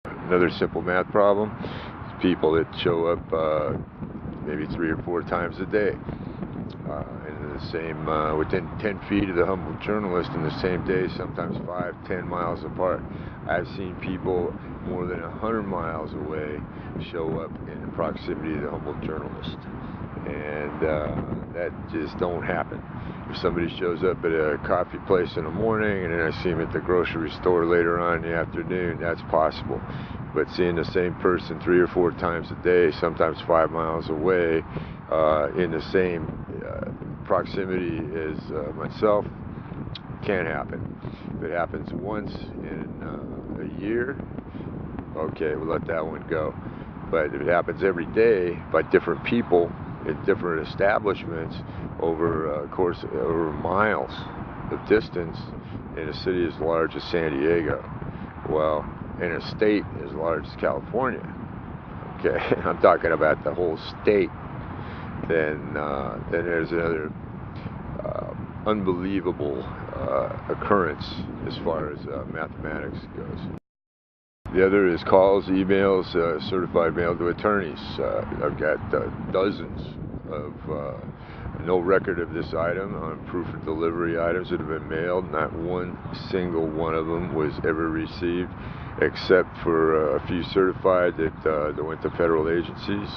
Another simple math problem is people that show up maybe 3 or 4 times a day in the same, within 10 feet of the humble journalist in the same day, sometimes 5, 10 miles apart. I've seen people more than 100 miles away show up in the proximity of the humble journalist. And that just don't happen. If somebody shows up at a coffee place in the morning and then I see them at the grocery store later on in the afternoon, that's possible. But seeing the same person 3 or 4 times a day, sometimes 5 miles away, in the same proximity as myself, can't happen. If it happens once in a year, okay, we'll let that one go. But if it happens every day by different people at different establishments over miles of distance in a city as large as San Diego, well, in a state as large as California, okay, I'm talking about the whole state, then there's another unbelievable occurrence as far as mathematics goes. The other is calls, emails, certified mail to attorneys. I've got dozens of no record of this item on proof of delivery items that have been mailed. Not one single one of them was ever received, except for a few certified that went to federal agencies,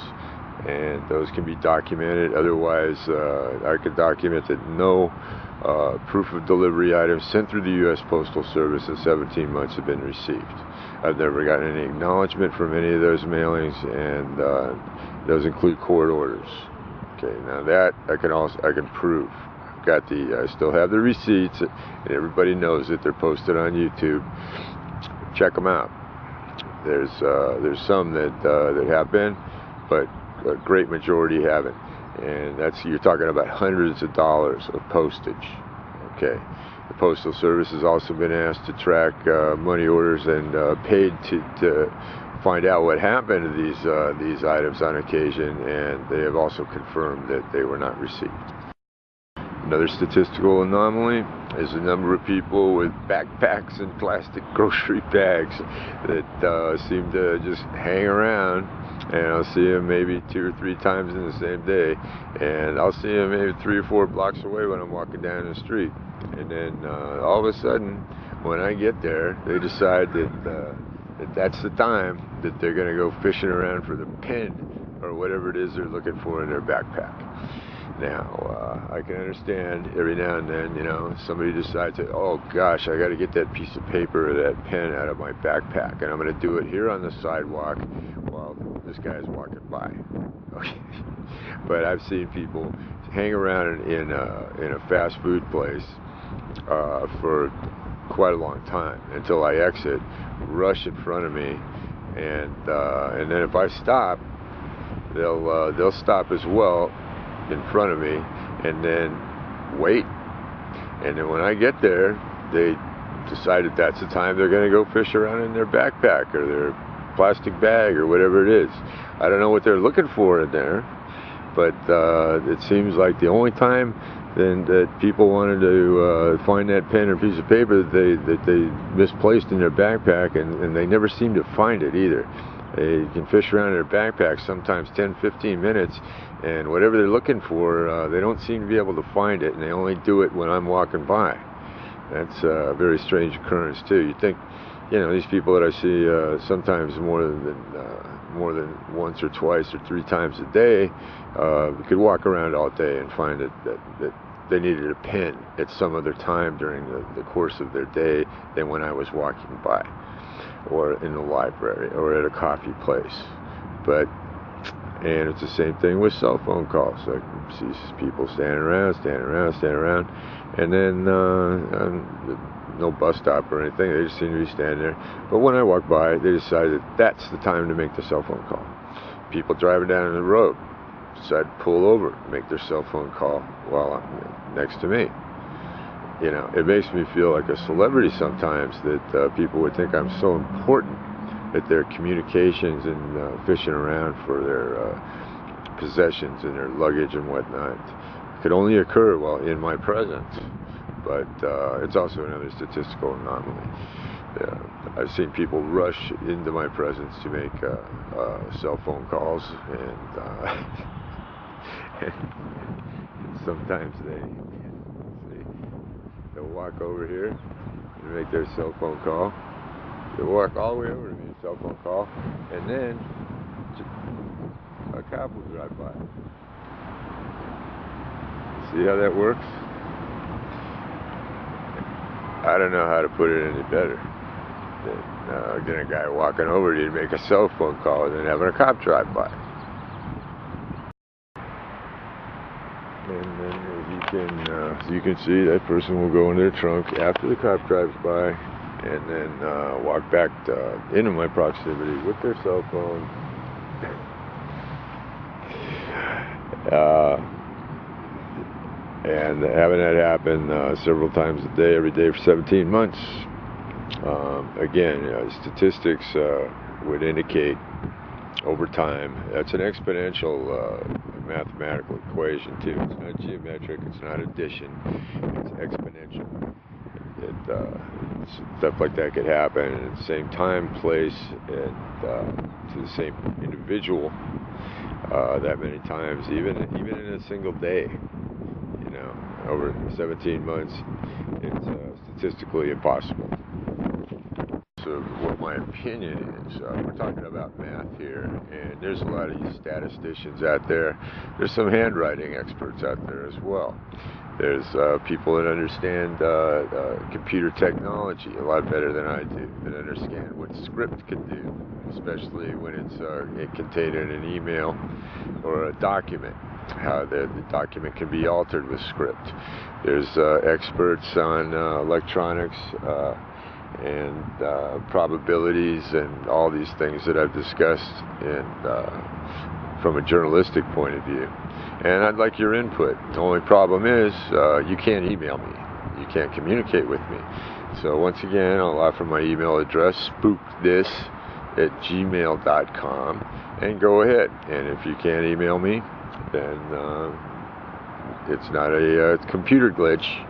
and those can be documented. Otherwise, I could document that no proof of delivery items sent through the U.S. Postal Service in 17 months have been received. I've never gotten any acknowledgement from any of those mailings, and those include court orders. Okay, now that I can prove. I still have the receipts, and everybody knows that they're posted on YouTube. Check them out. There's some that have been, but a great majority haven't, and you're talking about hundreds of dollars of postage. Okay. The Postal Service has also been asked to track money orders and paid to find out what happened to these items on occasion, and they have also confirmed that they were not received. Another statistical anomaly is the number of people with backpacks and plastic grocery bags that seem to just hang around, and I'll see them maybe 2 or 3 times in the same day, and I'll see them maybe 3 or 4 blocks away when I'm walking down the street. And then all of a sudden, when I get there, they decide that that's the time that they're going to go fishing around for the pen or whatever it is they're looking for in their backpack. Now, I can understand every now and then, somebody decides that, oh gosh, I got to get that piece of paper or that pen out of my backpack, and I'm going to do it here on the sidewalk while this guy is walking by. Okay. But I've seen people hang around in a fast food place for quite a long time until I exit, rush in front of me, and then if I stop, they'll stop as well in front of me, and then wait. And then when I get there, they decide that that's the time they're going to go fish around in their backpack or their plastic bag or whatever it is. I don't know what they're looking for in there, but it seems like the only time then that people wanted to find that pen or piece of paper that they misplaced in their backpack, and they never seem to find it either. They can fish around in their backpack sometimes 10-15 minutes, and whatever they're looking for, they don't seem to be able to find it, and they only do it when I'm walking by. That's a very strange occurrence too. You think, these people that I see sometimes more than once or twice or 3 times a day, could walk around all day and find that they needed a pen at some other time during the course of their day than when I was walking by, or in the library, or at a coffee place. And it's the same thing with cell phone calls. I see people standing around, and then no bus stop or anything. They just seem to be standing there. But when I walk by, they decide that that's the time to make the cell phone call. People driving down the road decide to pull over, make their cell phone call while I'm next to me. It makes me feel like a celebrity sometimes that people would think I'm so important that their communications and fishing around for their possessions and their luggage and whatnot could only occur while in my presence. But it's also another statistical anomaly. I've seen people rush into my presence to make cell phone calls, and sometimes they'll walk over here and make their cell phone call. They'll walk all the way over to me, cell phone call, and then a cop will drive by. See how that works? I don't know how to put it any better than getting a guy walking over to you to make a cell phone call and then having a cop drive by. And then you can see that person will go in their trunk after the cop drives by, and then walk back into my proximity with their cell phone. And having that happen several times a day, every day for 17 months. Again, statistics would indicate over time, that's an exponential mathematical equation too. It's not geometric, it's not addition, it's exponential. Stuff like that could happen at the same time, place, and to the same individual that many times, even in a single day. Over 17 months, it's statistically impossible. So what my opinion is, we're talking about math here, and there's a lot of these statisticians out there. There's some handwriting experts out there as well. There's people that understand computer technology a lot better than I do, that understand what script can do, especially when it's contained in an email or a document, how the document can be altered with script. There's experts on electronics and probabilities and all these things that I've discussed from a journalistic point of view. And I'd like your input. The only problem is you can't email me. You can't communicate with me. So once again, I'll offer my email address, spookthis@gmail.com, and go ahead. And if you can't email me, then it's not a computer glitch.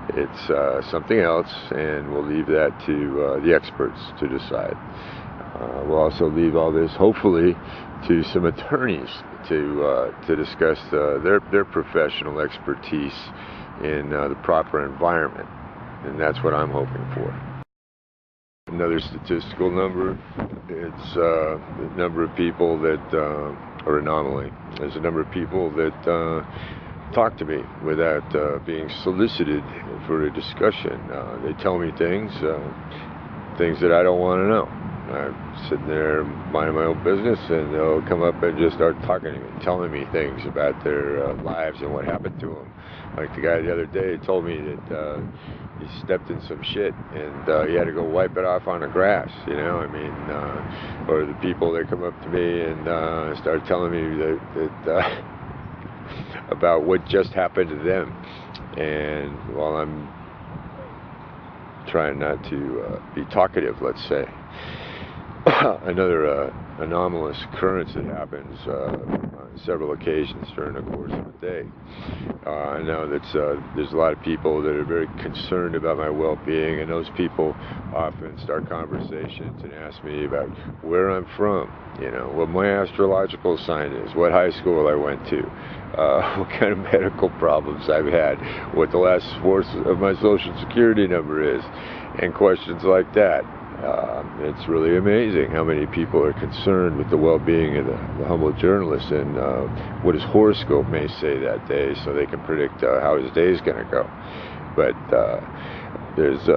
It's something else, and we'll leave that to the experts to decide. We'll also leave all this, hopefully, to some attorneys to discuss their professional expertise in the proper environment, and that's what I'm hoping for. Another statistical number, it's the number of people that, or anomaly, there's a number of people that talk to me without being solicited for a discussion. They tell me things that I don't want to know. I'm sitting there minding my own business, and they'll come up and just start talking to me, telling me things about their lives and what happened to them. Like the guy the other day told me that he stepped in some shit and he had to go wipe it off on the grass, or the people that come up to me and start telling me that about what just happened to them. And while I'm trying not to be talkative, let's say, another anomalous occurrence that happens on several occasions during the course of the day. I know that there's a lot of people that are very concerned about my well-being, and those people often start conversations and ask me about where I'm from, what my astrological sign is, what high school I went to, what kind of medical problems I've had, what the last four of my social security number is, and questions like that. It's really amazing how many people are concerned with the well-being of the humble journalist and what his horoscope may say that day, so they can predict how his day is going to go. But there's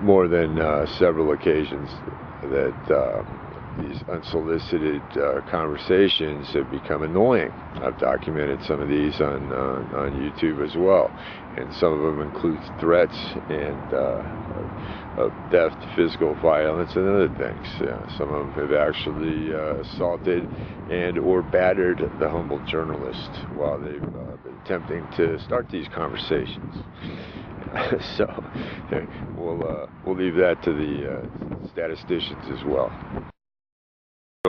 more than several occasions that these unsolicited conversations have become annoying. I've documented some of these on YouTube as well, and some of them include threats and of theft, physical violence, and other things. Some of them have actually assaulted and or battered the humble journalist while they've been attempting to start these conversations. So we'll leave that to the statisticians as well.